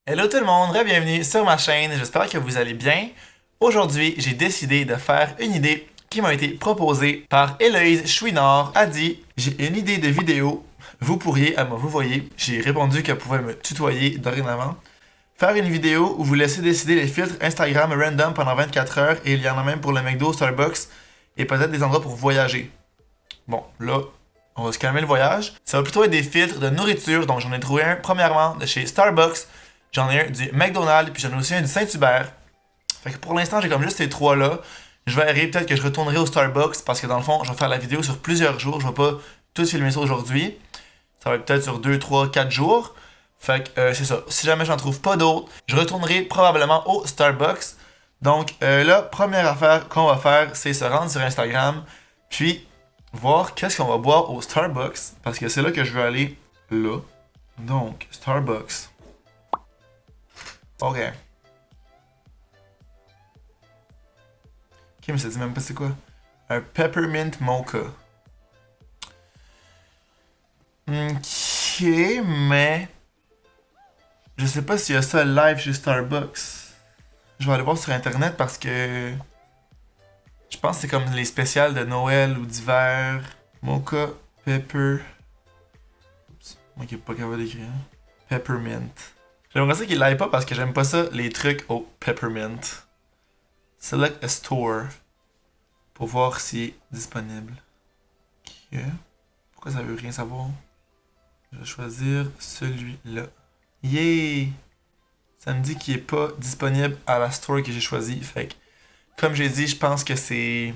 Hello tout le monde, bienvenue sur ma chaîne, j'espère que vous allez bien. Aujourd'hui, j'ai décidé de faire une idée qui m'a été proposée par Héloïse Chouinard. Elle dit, j'ai une idée de vidéo, vous pourriez, vous voyez, j'ai répondu qu'elle pouvait me tutoyer dorénavant. Faire une vidéo où vous laissez décider les filtres Instagram random pendant 24 heures et il y en a même pour le McDo, Starbucks et peut-être des endroits pour voyager. Bon, là, on va se calmer le voyage. Ça va plutôt être des filtres de nourriture, donc j'en ai trouvé un premièrement de chez Starbucks. J'en ai un du McDonald's, puis j'en ai aussi un du Saint-Hubert. Fait que pour l'instant, j'ai comme juste ces trois-là. Je verrai, peut-être que je retournerai au Starbucks parce que dans le fond, je vais faire la vidéo sur plusieurs jours. Je vais pas tout filmer ça aujourd'hui. Ça va être peut-être sur 2, 3, 4 jours. Fait que c'est ça. Si jamais j'en trouve pas d'autres, je retournerai probablement au Starbucks. Donc la première affaire qu'on va faire, c'est se rendre sur Instagram, puis voir qu'est-ce qu'on va boire au Starbucks. Parce que c'est là que je veux aller là. Donc, Starbucks. Ok. Ok, mais ça dit même pas c'est quoi. Un Peppermint Mocha. Ok, mais... Je sais pas s'il y a ça live chez Starbucks. Je vais aller voir sur internet parce que... Je pense que c'est comme les spéciales de Noël ou d'hiver. Mocha, Pepper... Oups, moi qui est pas capable d'écrire. Peppermint. J'aimerais ça qu'il l'aille pas parce que j'aime pas ça, les trucs au Peppermint. Select a store. Pour voir s'il est disponible. Ok. Pourquoi ça veut rien savoir? Je vais choisir celui-là. Yay! Ça me dit qu'il est pas disponible à la store que j'ai choisi. Fait que, comme j'ai dit, je pense que c'est...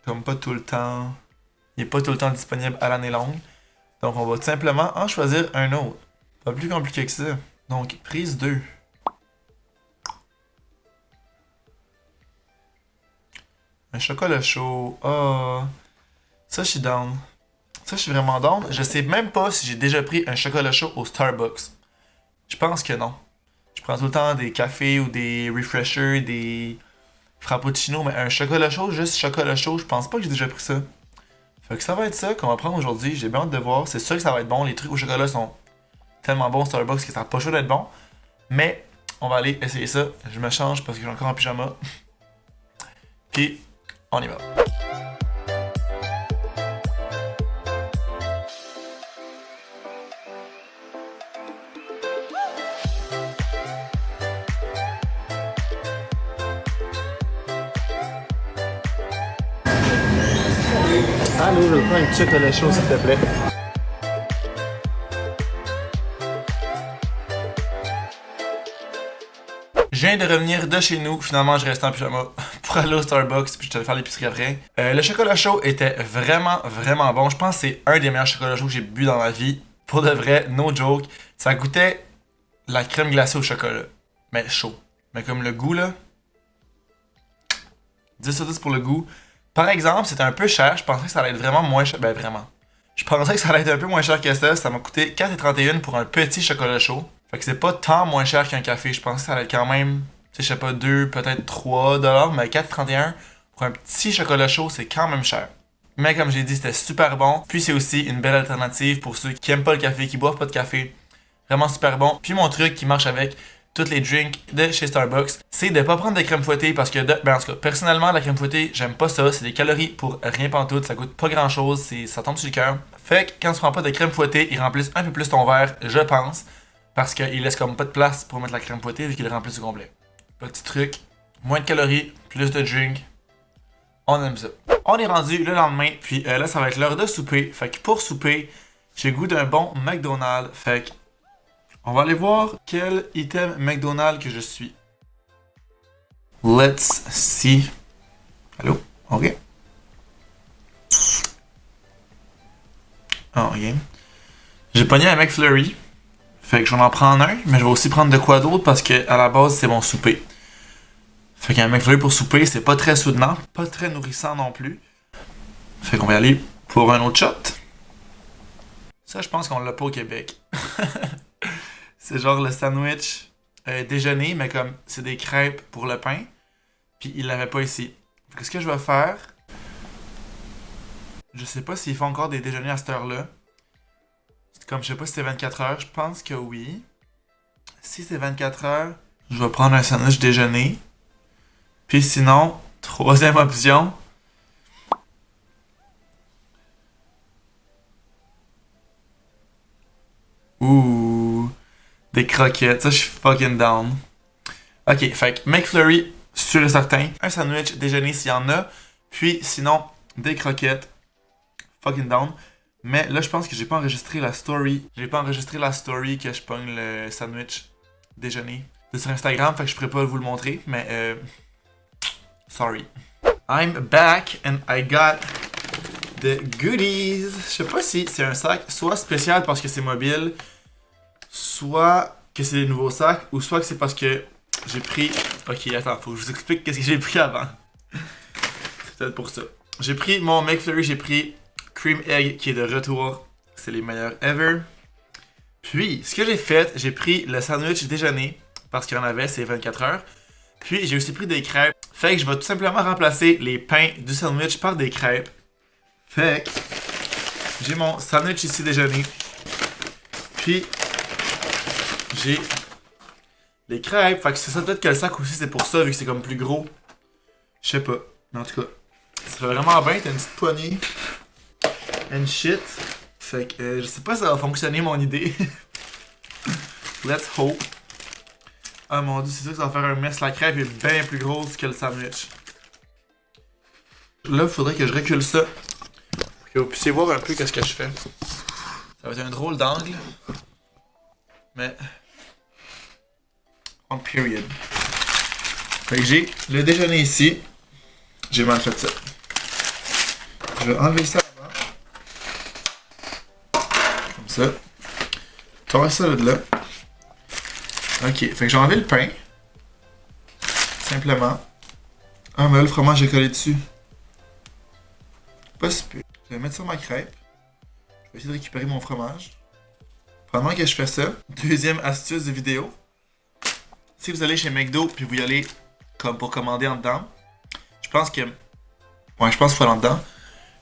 Comme pas tout le temps... Il est pas tout le temps disponible à l'année longue. Donc on va tout simplement en choisir un autre. Pas plus compliqué que ça. Donc, prise 2. Un chocolat chaud. Ah, ça, je suis down. Ça, je suis vraiment down. Je sais même pas si j'ai déjà pris un chocolat chaud au Starbucks. Je pense que non. Je prends tout le temps des cafés ou des refreshers, des frappuccinos, mais un chocolat chaud, juste chocolat chaud, je pense pas que j'ai déjà pris ça. Fait que ça va être ça qu'on va prendre aujourd'hui. J'ai bien hâte de voir. C'est sûr que ça va être bon. Les trucs au chocolat sont tellement bons au Starbucks que ça n'a pas chaud d'être bon. Mais on va aller essayer ça. Je me change parce que j'ai encore en pyjama. Puis on y va. Allô, je veux prendre un petit chocolat chaud s'il te plaît. Je viens de revenir de chez nous, finalement je reste en pyjama pour aller au Starbucks puis je te vais faire l'épicerie après. Le chocolat chaud était vraiment bon. Je pense que c'est un des meilleurs chocolats chauds que j'ai bu dans ma vie. Pour de vrai, no joke. Ça goûtait la crème glacée au chocolat. Mais chaud. Mais comme le goût là. 10 sur 10 pour le goût. Par exemple, c'était un peu cher. Je pensais que ça allait être vraiment moins cher. Ben vraiment. Je pensais que ça allait être un peu moins cher que ça. Ça m'a coûté 4,31 pour un petit chocolat chaud. Fait que c'est pas tant moins cher qu'un café. Je pensais que ça allait être quand même, tu sais, je sais pas, 2, peut-être 3 $, mais 4,31 pour un petit chocolat chaud, c'est quand même cher. Mais comme j'ai dit, c'était super bon. Puis c'est aussi une belle alternative pour ceux qui aiment pas le café, qui boivent pas de café. Vraiment super bon. Puis mon truc qui marche avec tous les drinks de chez Starbucks, c'est de pas prendre de crème fouettée parce que, ben en tout cas, personnellement, la crème fouettée, j'aime pas ça. C'est des calories pour rien pantoute, ça coûte pas grand chose, ça tombe sur le cœur. Fait que quand tu prends pas de crème fouettée, ils remplissent un peu plus ton verre, je pense. Parce qu'il laisse comme pas de place pour mettre la crème fouettée vu qu'il le remplit au complet. Petit truc, moins de calories, plus de drink. On aime ça. On est rendu le lendemain, puis là ça va être l'heure de souper. Fait que pour souper, j'ai le goût d'un bon McDonald's. Fait que on va aller voir quel item McDonald's que je suis. Let's see. Allô? Ok. Oh, ok. J'ai pogné un McFlurry. Fait que je vais en prendre un, mais je vais aussi prendre de quoi d'autre parce que à la base c'est mon souper. Fait qu'un McFlurry pour souper, c'est pas très soutenant, pas très nourrissant non plus. Fait qu'on va y aller pour un autre shot. Ça, je pense qu'on l'a pas au Québec. C'est genre le sandwich déjeuner, mais comme c'est des crêpes pour le pain. Puis il l'avait pas ici. Fait que ce que je vais faire, je sais pas s'ils font encore des déjeuners à cette heure-là. Comme je sais pas si c'est 24 heures, je pense que oui. si c'est 24 heures, je vais prendre un sandwich déjeuner. Puis sinon, troisième option. Ouh, des croquettes, ça je suis fucking down. Ok, fait que McFlurry, sûr et certain. Un sandwich déjeuner s'il y en a. Puis sinon, des croquettes, fucking down. Mais là, je pense que j'ai pas enregistré la story. J'ai pas enregistré la story que je pogne le sandwich déjeuner. C'est sur Instagram, fait que je pourrais pas vous le montrer, mais sorry. I'm back and I got the goodies. Je sais pas si c'est un sac soit spécial parce que c'est mobile, soit que c'est des nouveaux sacs, ou soit que c'est parce que j'ai pris... Ok, attends, faut que je vous explique qu'est-ce que j'ai pris avant. C'est peut-être pour ça. J'ai pris mon McFlurry, j'ai pris Cream Egg qui est de retour. C'est les meilleurs ever. Puis, ce que j'ai fait, j'ai pris le sandwich déjeuner, parce qu'il y en avait, c'est 24 heures. Puis, j'ai aussi pris des crêpes. Fait que je vais tout simplement remplacer les pains du sandwich par des crêpes. Fait que j'ai mon sandwich ici déjeuner. Puis, j'ai les crêpes. Fait que c'est ça, peut-être que le sac aussi, c'est pour ça, vu que c'est comme plus gros. Je sais pas. Mais en tout cas, ça fait vraiment bien. T'as une petite poignée. And shit. Fait que je sais pas si ça va fonctionner mon idée. Let's hope. Ah mon dieu, c'est sûr que ça va faire un mess. La crêpe est bien plus grosse que le sandwich. Là, il faudrait que je recule ça. Pour que vous puissiez voir un peu qu'est-ce que je fais. Ça va être un drôle d'angle. Mais... on period. Fait que j'ai le déjeuner ici. J'ai mal fait ça. Je vais enlever ça avant. Comme ça. Torre ça de là. Ok, fait que j'ai enlevé le pain. Simplement. Ah, mais là, le fromage est collé dessus. Pas si peu. Je vais mettre sur ma crêpe. Je vais essayer de récupérer mon fromage. Pendant que je fais ça, deuxième astuce de vidéo. Si vous allez chez McDo puis vous y allez comme pour commander en dedans, je pense que... ouais, je pense qu'il faut aller en dedans.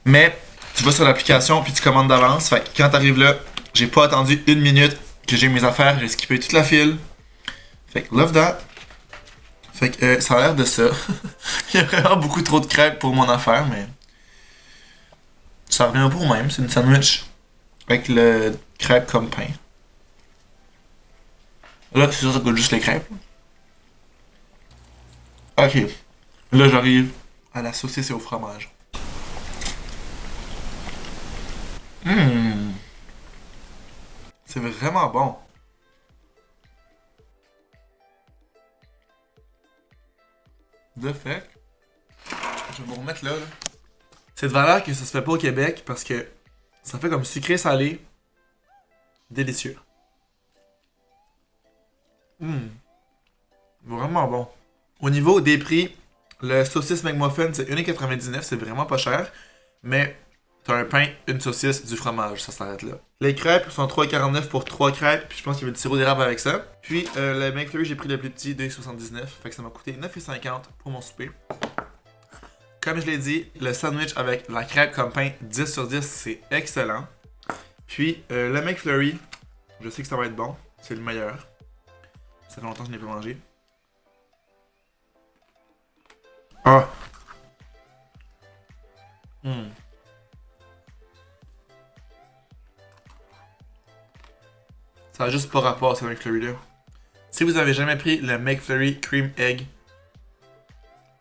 Mais tu vas sur l'application puis tu commandes d'avance. Fait que quand t'arrives là, j'ai pas attendu une minute que j'ai mes affaires. J'ai skippé toute la file. Fait que love that. Fait que ça a l'air de ça. Il y a vraiment beaucoup trop de crêpes pour mon affaire, mais... ça revient pas au même. C'est une sandwich avec le crêpe comme pain. Là, c'est sûr que ça coûte juste les crêpes. Ok. Là, j'arrive à la saucisse et au fromage. C'est vraiment bon. De fait, je vais vous remettre là. C'est de valeur que ça se fait pas au Québec parce que ça fait comme sucré-salé. Délicieux. Vraiment bon. Au niveau des prix, le saucisse McMuffin c'est 1,99$, c'est vraiment pas cher. Mais t'as un pain, une saucisse, du fromage, ça s'arrête là. Les crêpes sont 3,49$ pour 3 crêpes, puis je pense qu'il y avait du sirop d'érable avec ça. Puis le McFlurry, j'ai pris le plus petit, 2,79$, fait que ça m'a coûté 9,50$ pour mon souper. Comme je l'ai dit, le sandwich avec la crêpe comme pain, 10 sur 10, c'est excellent. Puis le McFlurry, je sais que ça va être bon, c'est le meilleur. Ça fait longtemps que je n'ai pas mangé. Ah! Ça a juste pas rapport à ce McFlurry là. Si vous avez jamais pris le McFlurry Cream Egg,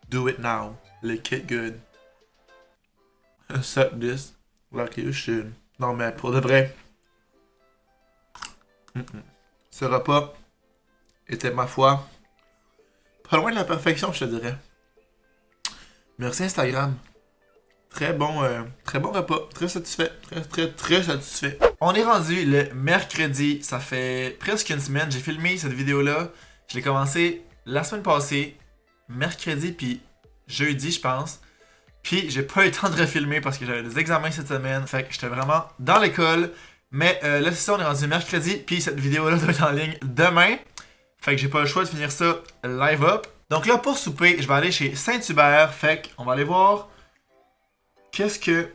do it now. Lick it good. Suck this like you should. Non mais pour de vrai. Ce repas était ma foi pas loin de la perfection, je te dirais. Merci Instagram. Très bon repas. Très satisfait. Très satisfait. On est rendu le mercredi. Ça fait presque une semaine. J'ai filmé cette vidéo-là. Je l'ai commencé la semaine passée. Mercredi puis jeudi, je pense. Puis j'ai pas eu le temps de refilmer parce que j'avais des examens cette semaine. Fait que j'étais vraiment dans l'école. Mais là, c'est ça, on est rendu mercredi. Puis cette vidéo-là doit être en ligne demain. Fait que j'ai pas le choix de finir ça live up. Donc là, pour souper, je vais aller chez Saint-Hubert. Fait qu'on va aller voir qu'est-ce que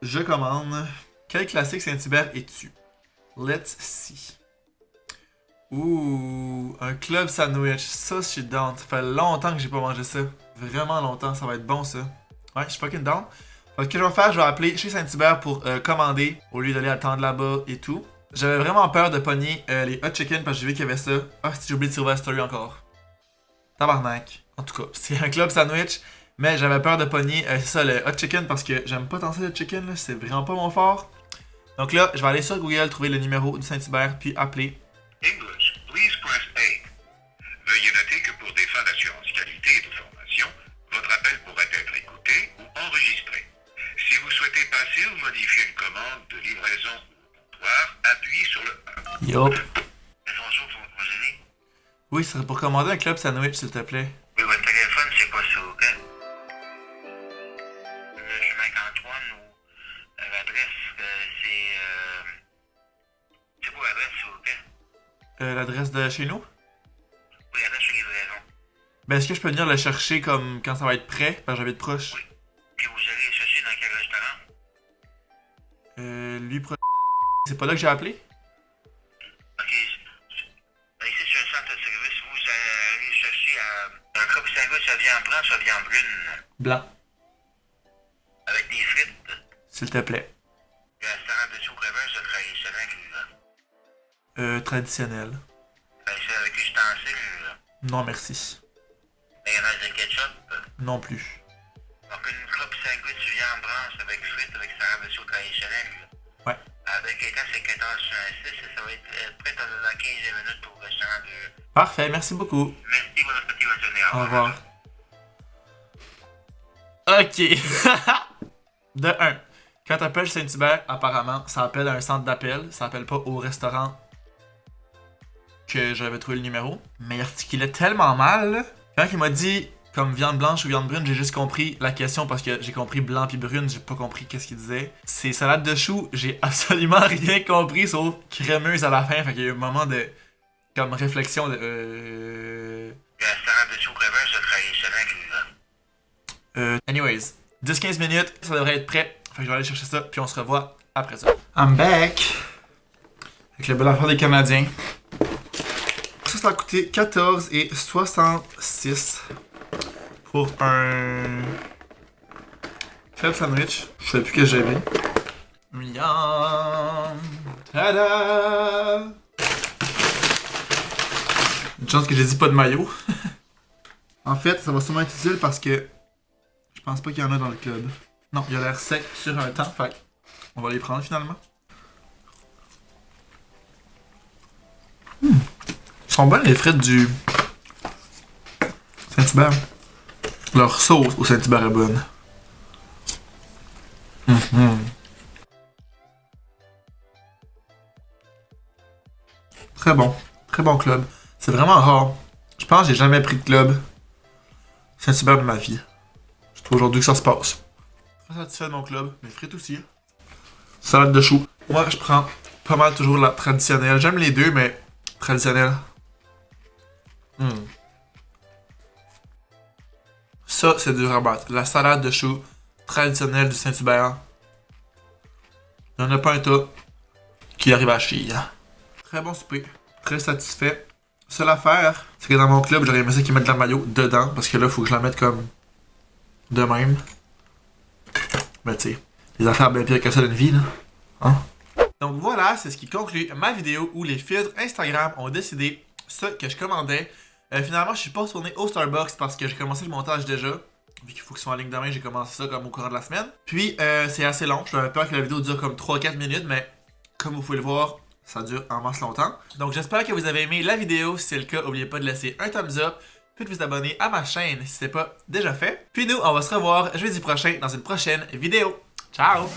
je commande. Quel classique Saint-Hubert es-tu? Let's see. Ouh, un club sandwich. Ça, je suis down. Ça fait longtemps que j'ai pas mangé ça. Vraiment longtemps. Ça va être bon, ça. Ouais, je suis fucking down. Donc, ce que je vais faire, je vais appeler chez Saint-Hubert pour commander au lieu d'aller attendre là-bas et tout. J'avais vraiment peur de pogner les hot chicken parce que j'ai vu qu'il y avait ça. Ah, si j'ai oublié de surveiller la story encore. Tabarnak. En tout cas, c'est un club sandwich. Mais j'avais peur de pogner, c'est ça, le hot chicken parce que j'aime pas tant ça le chicken, là. C'est vraiment pas mon fort. Donc là, je vais aller sur Google, trouver le numéro du Saint-Hubert, puis appeler. English, please press 8. Veuillez noter que pour des fins d'assurance qualité et de formation, votre appel pourrait être écouté ou enregistré. Si vous souhaitez passer ou modifier une commande de livraison ou comptoir, appuyez sur le 1. Yo. Bonjour, vous allez? Oui, ce serait pour commander un club sandwich, s'il te plaît. Oui, votre téléphone, c'est quoi ça, ok? Le chemin Antoine ou l'adresse, c'est quoi l'adresse, s'il vous plaît? L'adresse de chez nous? Oui, l'adresse de livraison. Ben, est-ce que je peux venir le chercher comme quand ça va être prêt? Parce que j'habite proche. Oui. Puis vous allez chercher dans quel restaurant? Lui, c'est pas là que j'ai appelé? Ok. Ici, sur un centre de service, vous allez chercher un club sandwich à viande blanche ou à viande brune? Blanc. Avec des frites. S'il te plaît. Le restaurant de soupe reverse de traditionnel. Traditionnel. C'est avec ustensiles. Non, merci. Mayonnaise de ketchup. Non plus. Donc une club sandwich viande blanche avec frites avec salade de soupe traditionnel. Ouais. Avec les temps, c'est 14,6 et ça va être prêt dans 15 minutes pour le restaurant de... Parfait, merci beaucoup. Merci, bonne appétit, bonne journée. Au revoir. Ok. De 1. Quand t'appelles Saint-Hubert, apparemment, ça appelle à un centre d'appel. Ça appelle pas au restaurant que j'avais trouvé le numéro. Mais il articulait tellement mal, là. Quand il m'a dit comme viande blanche ou viande brune, j'ai juste compris la question parce que j'ai compris blanc puis brune, j'ai pas compris qu'est-ce qu'il disait. C'est salade de choux, j'ai absolument rien compris sauf crémeuse à la fin. Fait qu'il y a eu un moment de comme réflexion de Le restaurant de soupe reverse de traditionnel. anyways, 10-15 minutes, ça devrait être prêt. Fait que je vais aller chercher ça, puis on se revoit après ça. I'm back! Avec le bel affaire des Canadiens. Ça a coûté 14,66 pour un club sandwich. Je sais plus que j'avais. Miam! Tada! Une chance que j'ai dit pas de maillot. En fait, ça va sûrement être utile parce que je pense pas qu'il y en a dans le club. Non, il a l'air sec sur un temps, fait on va les prendre finalement. Ils sont bonnes les frites du Saint-Hubert. Leur sauce au Saint-Hubert est bonne. Très bon. Très bon club. C'est vraiment rare. Je pense que j'ai jamais pris de club Saint-Hubert de ma vie. Je trouve aujourd'hui que ça se passe. Très satisfait de mon club. Mes frites aussi. Salade de choux. Moi, je prends pas mal toujours la traditionnelle. J'aime les deux, mais traditionnelle. Ça, c'est dur à battre. La salade de choux traditionnelle du Saint-Hubert. Il n'y en a pas un tas qui arrive à chier. Très bon souper. Très satisfait. Seule affaire, c'est que dans mon club, j'aurais aimé ça qu'ils mettent de la mayo dedans. Parce que là, il faut que je la mette comme de même. Mais tu sais, les affaires bien pires que ça d'une vie, là. Hein? Donc voilà, c'est ce qui conclut ma vidéo où les filtres Instagram ont décidé ce que je commandais. Finalement, je suis pas retourné au Starbucks parce que j'ai commencé le montage déjà. Vu qu'il faut qu'ils soient en ligne demain, j'ai commencé ça comme au courant de la semaine. Puis, c'est assez long. J'avais peur que la vidéo dure comme 3-4 minutes, mais comme vous pouvez le voir, ça dure en masse longtemps. Donc, j'espère que vous avez aimé la vidéo. Si c'est le cas, n'oubliez pas de laisser un thumbs up, puis de vous abonner à ma chaîne si c'est pas déjà fait. Puis nous, on va se revoir jeudi prochain dans une prochaine vidéo. Ciao!